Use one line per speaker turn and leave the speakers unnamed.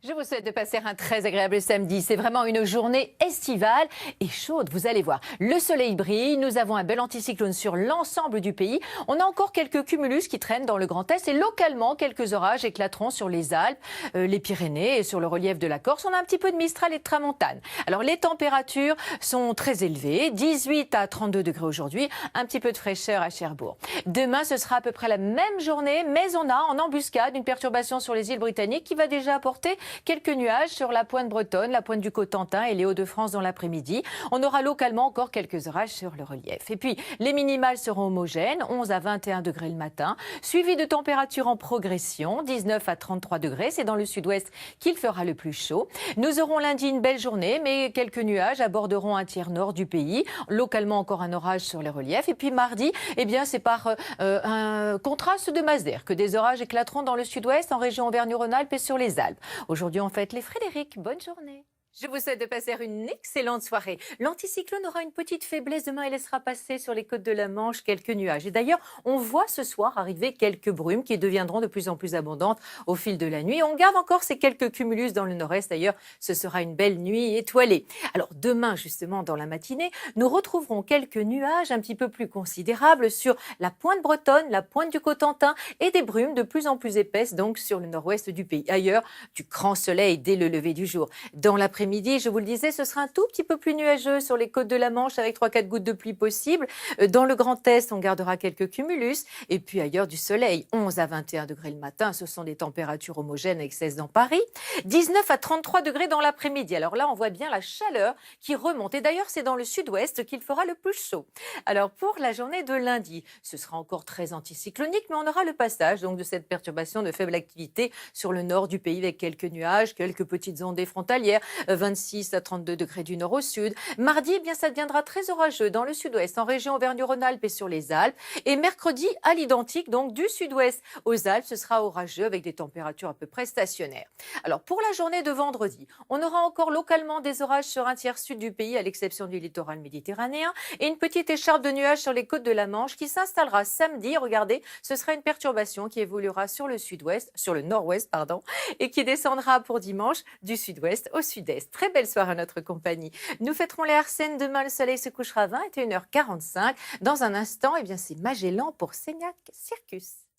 Je vous souhaite de passer un très agréable samedi. C'est vraiment une journée estivale et chaude, vous allez voir. Le soleil brille, nous avons un bel anticyclone sur l'ensemble du pays. On a encore quelques cumulus qui traînent dans le Grand Est et localement, quelques orages éclateront sur les Alpes, les Pyrénées et sur le relief de la Corse. On a un petit peu de Mistral et de Tramontane. Alors les températures sont très élevées, 18 à 32 degrés aujourd'hui, un petit peu de fraîcheur à Cherbourg. Demain, ce sera à peu près la même journée, mais on a en embuscade une perturbation sur les îles britanniques qui va déjà apporter quelques nuages sur la pointe bretonne, la pointe du Cotentin et les Hauts-de-France dans l'après-midi. On aura localement encore quelques orages sur le relief. Et puis, les minimales seront homogènes, 11 à 21 degrés le matin, suivi de températures en progression, 19 à 33 degrés. C'est dans le sud-ouest qu'il fera le plus chaud. Nous aurons lundi une belle journée, mais quelques nuages aborderont un tiers nord du pays. Localement, encore un orage sur les reliefs. Et puis mardi, eh bien, c'est par un contraste de masse d'air que des orages éclateront dans le sud-ouest, en région Auvergne-Rhône-Alpes et sur les Alpes. Aujourd'hui, on fête les Frédéric. Bonne journée. Je vous souhaite de passer une excellente soirée. L'anticyclone aura une petite faiblesse demain et laissera passer sur les côtes de la Manche quelques nuages. Et d'ailleurs, on voit ce soir arriver quelques brumes qui deviendront de plus en plus abondantes au fil de la nuit. On garde encore ces quelques cumulus dans le nord-est. D'ailleurs, ce sera une belle nuit étoilée. Alors demain, justement, dans la matinée, nous retrouverons quelques nuages un petit peu plus considérables sur la pointe bretonne, la pointe du Cotentin et des brumes de plus en plus épaisses donc sur le nord-ouest du pays. Ailleurs, du grand soleil dès le lever du jour. Dans l'après-midi, je vous le disais, ce sera un tout petit peu plus nuageux sur les côtes de la Manche avec 3-4 gouttes de pluie possibles. Dans le Grand Est, on gardera quelques cumulus. Et puis ailleurs, du soleil, 11 à 21 degrés le matin. Ce sont des températures homogènes avec 16 dans Paris. 19 à 33 degrés dans l'après-midi. Alors là, on voit bien la chaleur qui remonte. Et d'ailleurs, c'est dans le sud-ouest qu'il fera le plus chaud. Alors pour la journée de lundi, ce sera encore très anticyclonique, mais on aura le passage donc de cette perturbation de faible activité sur le nord du pays avec quelques nuages, quelques petites ondées frontalières. 26 à 32 degrés du nord au sud. Mardi, eh bien, ça deviendra très orageux dans le sud-ouest, en région Auvergne-Rhône-Alpes et sur les Alpes. Et mercredi, à l'identique, donc du sud-ouest aux Alpes, ce sera orageux avec des températures à peu près stationnaires. Alors, pour la journée de vendredi, on aura encore localement des orages sur un tiers sud du pays, à l'exception du littoral méditerranéen, et une petite écharpe de nuages sur les côtes de la Manche qui s'installera samedi. Regardez, ce sera une perturbation qui évoluera sur le sud-ouest, sur le nord-ouest, pardon, et qui descendra pour dimanche du sud-ouest au sud-est. Très belle soirée à notre compagnie. Nous fêterons les Arsènes. Demain, le soleil se couchera à 21h45. Dans un instant, eh bien, c'est Magellan pour Seignac Circus.